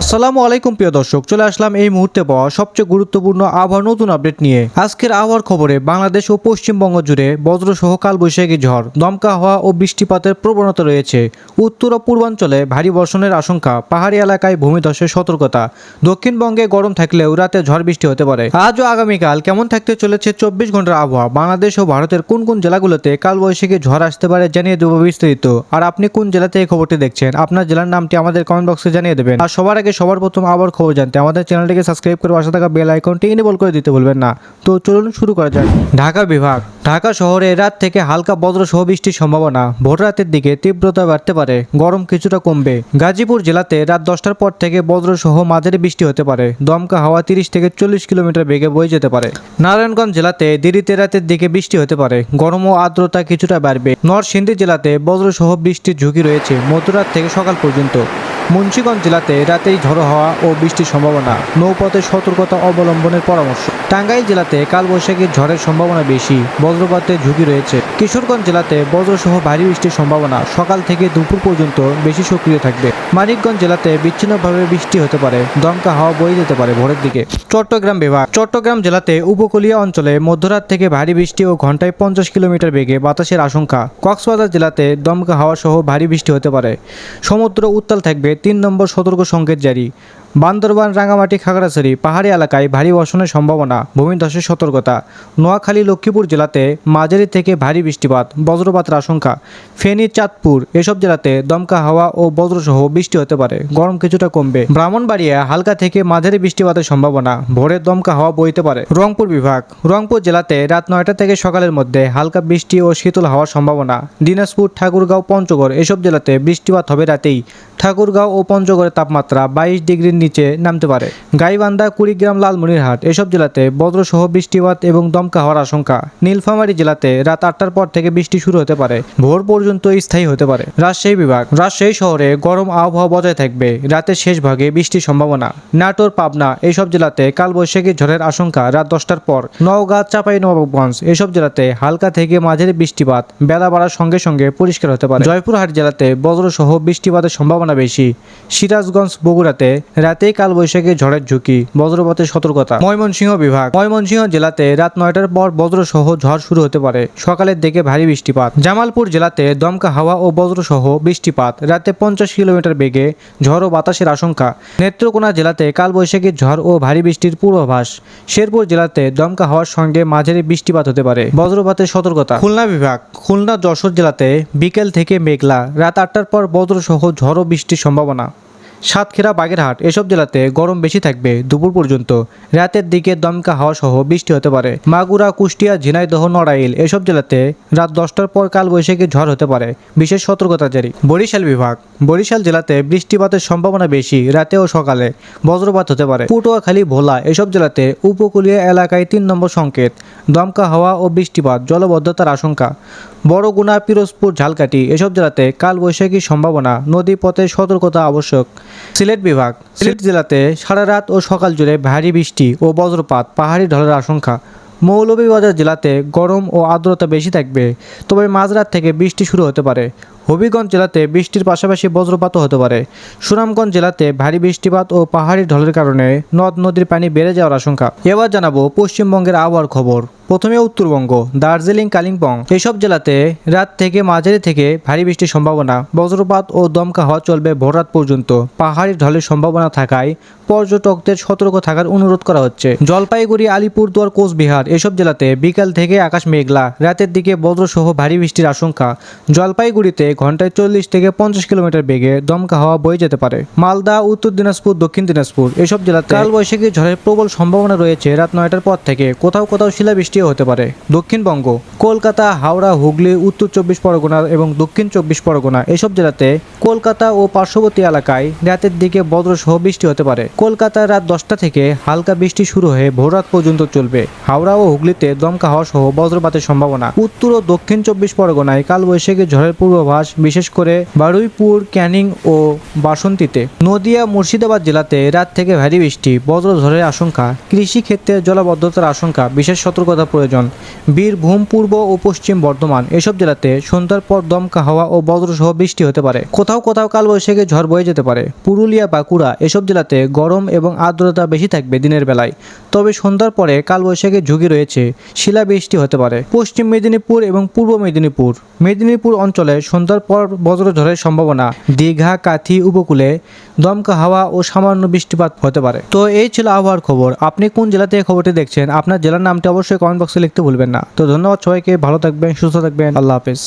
আসসালামু আলাইকুম প্রিয় দর্শক, চলে আসলাম এই মুহূর্তে পাওয়া সবচেয়ে গুরুত্বপূর্ণ আবহাওয়ার নতুন আপডেট নিয়ে। আজকের আবহাওয়ার খবরে বাংলাদেশ ও পশ্চিমবঙ্গ জুড়ে বজ্রসহ কালবৈশাখী ঝড়, দমকা হাওয়া ও বৃষ্টিপাতের প্রবণতা রয়েছে। উত্তর ও পূর্বাঞ্চলে ভারী বর্ষণের আশঙ্কা, পাহাড়ি এলাকায় ভূমিধসের সতর্কতা। দক্ষিণবঙ্গে গরম থাকলেও রাতে ঝড় বৃষ্টি হতে পারে। আজ ও আগামীকাল কেমন থাকতে চলেছে 24 ঘন্টার আবহাওয়া, বাংলাদেশ ও ভারতের কোন কোন জেলাগুলোতে কালবৈশাখী ঝড় আসতে পারে জানিয়ে দেবো বিস্তারিত। আর আপনি কোন জেলাতে এই খবরটি দেখছেন, আপনার জেলার নামটি আমাদের কমেন্ট বক্সে জানিয়ে দেবেন। আর সবার প্রথম আবার খবর জানতে আমাদের চ্যানেলটিকে সাবস্ক্রাইব করে পাশে থাকা বেল আইকনটি এনেবল করে দিতে ভুলবেন না। তো চলুন শুরু করা যাক। ঢাকা বিভাগ। ঢাকা শহরে রাত থেকে হালকা বজ্রসহ বৃষ্টির সম্ভাবনা, ভোর রাতের দিকে তীব্রতা বাড়তে পারে, গরম কিছুটা কমবে। গাজীপুর জেলাতে রাত 10টার পর থেকে বজ্রসহ মাঝারি বৃষ্টি হতে পারে, দমকা হাওয়া 30 থেকে 40 কিলোমিটার বেগে বয়ে যেতে পারে। নারায়ণগঞ্জ জেলাতে দেরিতে রাতের দিকে বৃষ্টি হতে পারে, গরম ও আর্দ্রতা কিছুটা বাড়বে। নরসিংদী জেলাতে বজ্রসহ বৃষ্টির ঝুঁকি রয়েছে মধ্যরাত থেকে সকাল পর্যন্ত। মুন্সিগঞ্জ জেলাতে রাতেই ঝড়ো হওয়া ও বৃষ্টির সম্ভাবনা, নৌপথে সতর্কতা অবলম্বনের পরামর্শ। টাঙ্গাইল জেলাতে কালবৈশাখীর ঝড়ের সম্ভাবনা বেশি, বজ্রপাতের ঝুঁকি রয়েছে। কিশোরগঞ্জ জেলাতে বজ্রসহ ভারী বৃষ্টির সম্ভাবনা, সকাল থেকে দুপুর পর্যন্ত বেশি সক্রিয় থাকবে। মানিকগঞ্জ জেলাতে বিচ্ছিন্নভাবে বৃষ্টি হতে পারে, দমকা হাওয়া বয়ে যেতে পারে ভোরের দিকে। চট্টগ্রাম বিভাগ। চট্টগ্রাম জেলাতে উপকূলীয় অঞ্চলে মধ্যরাত থেকে ভারী বৃষ্টি ও ঘন্টায় 50 কিলোমিটার বেগে বাতাসের আশঙ্কা। কক্সবাজার জেলাতে দমকা হাওয়া সহ ভারী বৃষ্টি হতে পারে, সমুদ্র উত্তাল থাকবে, 3 নম্বর সতর্ক সংকেত জারি। বান্দরবান, রাঙামাটি, খাগড়াছড়ি পাহাড়ি এলাকায় ভারী বর্ষণের সম্ভাবনা, ভূমিধসের সতর্কতা। নোয়াখালী, লক্ষ্মীপুর জেলাতে মাঝারি থেকে ভারী বৃষ্টিপাত, বজ্রপাতের আশঙ্কা। ফেনী, চাঁদপুর এসব জেলাতে দমকা হাওয়া ও বজ্রসহ বৃষ্টি হতে পারে, গরম কিছুটা কমবে। ব্রাহ্মণবাড়িয়া হালকা থেকে মাঝারি বৃষ্টিপাতের সম্ভাবনা, ভোরে দমকা হাওয়া বইতে পারে। রংপুর বিভাগ। রংপুর জেলাতে রাত 9টা থেকে সকালের মধ্যে হালকা বৃষ্টি ও শীতল হওয়ার সম্ভাবনা। দিনাজপুর, ঠাকুরগাঁও, পঞ্চগড় এসব জেলাতে বৃষ্টিপাত হবে রাতেই। ঠাকুরগাঁও ও পঞ্চগড়ের তাপমাত্রা 22 ডিগ্রির নিচে নামতে পারে। গাইবান্ধা, কুড়িগ্রাম, লালমনিরহাট এসব জেলাতে বজ্রসহ বৃষ্টিপাত এবং দমকা হওয়ার আশঙ্কা। নীলফামারী জেলাতে রাত 8টার পর থেকে বৃষ্টি শুরু হতে পারে, ভোর পর্যন্ত স্থায়ী হতে পারে। রাজশাহী বিভাগ। রাজশাহী শহরে গরম আবহাওয়া বজায় থাকবে, রাতের শেষ ভাগে বৃষ্টির সম্ভাবনা। নাটোর, পাবনা এসব জেলাতে কালবৈশাখী ঝড়ের আশঙ্কা রাত 10টার পর। নওগাঁ, চাঁপাইনবাবগঞ্জ এসব জেলাতে হালকা থেকে মাঝারি বৃষ্টিপাত, বেলা বাড়ার সঙ্গে সঙ্গে পরিষ্কার হতে পারে। জয়পুরহাট জেলাতে বজ্রসহ বৃষ্টিপাতের সম্ভাবনা বেশি। সিরাজগঞ্জ, বগুড়াতে রাতেই কালবৈশাখী ঝড়ের ঝুঁকি, বজ্রপাতের সতর্কতা। ময়মনসিংহ বিভাগ। ময়মনসিংহ জেলাতে রাত 9টার পর বজ্রসহ ঝড় শুরু হতে পারে, সকালের দিকে ভারী বৃষ্টিপাত। জামালপুর জেলাতে দমকা হাওয়া ও বজ্রসহ বৃষ্টিপাত, রাতে 50 কিলোমিটার বেগে ঝড় ও বাতাসের আশঙ্কা। নেত্রকোনা জেলাতে কালবৈশাখীর ঝড় ও ভারী বৃষ্টির পূর্বাভাস। শেরপুর জেলাতে দমকা হাওয়ার সঙ্গে মাঝারি বৃষ্টিপাত হতে পারে, বজ্রপাতের সতর্কতা। খুলনা বিভাগ। খুলনা, যশোর জেলাতে বিকেল থেকে মেঘলা, রাত 8টার পর বজ্রসহ ঝড় ও বৃষ্টির সম্ভাবনা। সাতক্ষীরা, বাগেরহাট এসব জেলাতে গরম বেশি থাকবে দুপুর পর্যন্ত, রাতের দিকে দমকা হাওয়া সহ বৃষ্টি হতে পারে। মাগুরা, কুষ্টিয়া, ঝিনাইদহ, নড়াইল এসব জেলাতে রাত 10টার পর কালবৈশাখী ঝড় হতে পারে, বিশেষ সতর্কতা জারি। বরিশাল বিভাগ। বরিশাল জেলাতে বৃষ্টিপাতের সম্ভাবনা বেশি, রাতে ও সকালে বজ্রপাত হতে পারে। পটুয়াখালী, ভোলা এসব জেলাতে উপকূলীয় এলাকায় 3 নম্বর সংকেত, দমকা হাওয়া ও বৃষ্টিপাত, জলবদ্ধতার আশঙ্কা। বড়গুনা, পিরোজপুর, ঝালকাঠি এসব জেলাতে কালবৈশাখীর সম্ভাবনা, নদী পথে সতর্কতা আবশ্যক। সিলেট বিভাগ। সিলেট জেলাতে সারা রাত ও সকাল জুড়ে ভারী বৃষ্টি ও বজ্রপাত, পাহাড়ি ঢলের আশঙ্কা। মৌলভীবাজার জেলাতে গরম ও আর্দ্রতা বেশি থাকবে, তবে মাঝরাত থেকে বৃষ্টি শুরু হতে পারে। হবিগঞ্জ জেলাতে বৃষ্টির পাশাপাশি বজ্রপাতও হতে পারে। সুনামগঞ্জ জেলাতে ভারী বৃষ্টিপাত ও পাহাড়ি ঢলের কারণে নদ নদীর পানি বেড়ে যাওয়ার আশঙ্কা। এবার জানাবো পশ্চিমবঙ্গের আবহাওয়ার খবর। প্রথমে উত্তরবঙ্গ। দার্জিলিং, কালিম্পং এসব জেলাতে রাত থেকে মাঝারি থেকে ভারী বৃষ্টির সম্ভাবনা, বজ্রপাত ও দমকা হাওয়া চলবে ভোররাত পর্যন্ত। পাহাড়ি ঢলের সম্ভাবনা থাকায় পর্যটকদের সতর্ক থাকার অনুরোধ করা হচ্ছে। জলপাইগুড়ি, আলিপুরদুয়ার, কোচবিহার এসব জেলাতে বিকাল থেকে আকাশ মেঘলা, রাতের দিকে বজ্রসহ ভারী বৃষ্টির আশঙ্কা। জলপাইগুড়িতে ঘন্টায় 40 থেকে 50 কিলোমিটার বেগে দমকা হাওয়া বয়ে যেতে পারে। মালদা, উত্তর দিনাজপুর, দক্ষিণ দিনাজপুর এসব জেলাতে কালবৈশাখী ঝড়ের প্রবল সম্ভাবনা রয়েছে রাত 9টার পর থেকে, কোথাও কোথাও শিলাবৃষ্টিও হতে পারে। দক্ষিণবঙ্গ। কলকাতা, হাওড়া, হুগলি, উত্তর 24 পরগনা এবং দক্ষিণ 24 পরগনা এসব জেলাতে কলকাতা ও পার্শ্ববর্তী এলাকায় রাতের দিকে বজ্রসহ বৃষ্টি হতে পারে। কলকাতায় রাত 10টা থেকে হালকা বৃষ্টি শুরু হয়ে ভোররাত পর্যন্ত চলবে। হাওড়া ও হুগলিতে দমকা হাওয়া সহ বজ্রপাতের সম্ভাবনা। উত্তর ও দক্ষিণ 24 পরগনায় কালবৈশাখী ঝড়ের পূর্বাভাস, বিশেষ করে বারুইপুর, ক্যানিং ও বাসন্তীতে। নদিয়া, মুর্শিদাবাদ জেলাতে রাত থেকে ভারী বৃষ্টি, বজ্রঝড়ের আশঙ্কা। কৃষি ক্ষেত্রে জলাবদ্ধতার আশঙ্কা, বিশেষ সতর্কতা প্রয়োজন। বীরভূম, পূর্ব ও পশ্চিম বর্ধমান এসব জেলাতে সন্ধ্যার পর দমকা হাওয়া ও বজ্রসহ বৃষ্টি হতে পারে। কোথাও কোথাও কালবৈশাখী ঝড় বয়ে যেতে পারে। পুরুলিয়া, বাঁকুড়া এসব জেলাতে গরম এবং আর্দ্রতা বেশি থাকবে দিনের বেলায়, তবে সন্ধ্যার পরে কালবৈশাখীর ঝুঁকি রয়েছে, শিলাবৃষ্টি হতে পারে। পশ্চিম মেদিনীপুর এবং পূর্ব মেদিনীপুর অঞ্চলে সন্ধ্যার পর বজ্রঝড়ের সম্ভাবনা। দীঘা, কাথি উপকূলে দমকা হাওয়া ও সামান্য বৃষ্টিপাত হতে পারে। তো এই ছিল আবহাওয়ার খবর। আপনি কোন জেলা থেকে খবরটি দেখছেন, আপনার জেলার নামটি অবশ্যই কমেন্ট বক্সে লিখতে ভুলবেন না। তো ধন্যবাদ সবাইকে, ভালো থাকবেন, সুস্থ থাকবেন, আল্লাহ হাফেজ।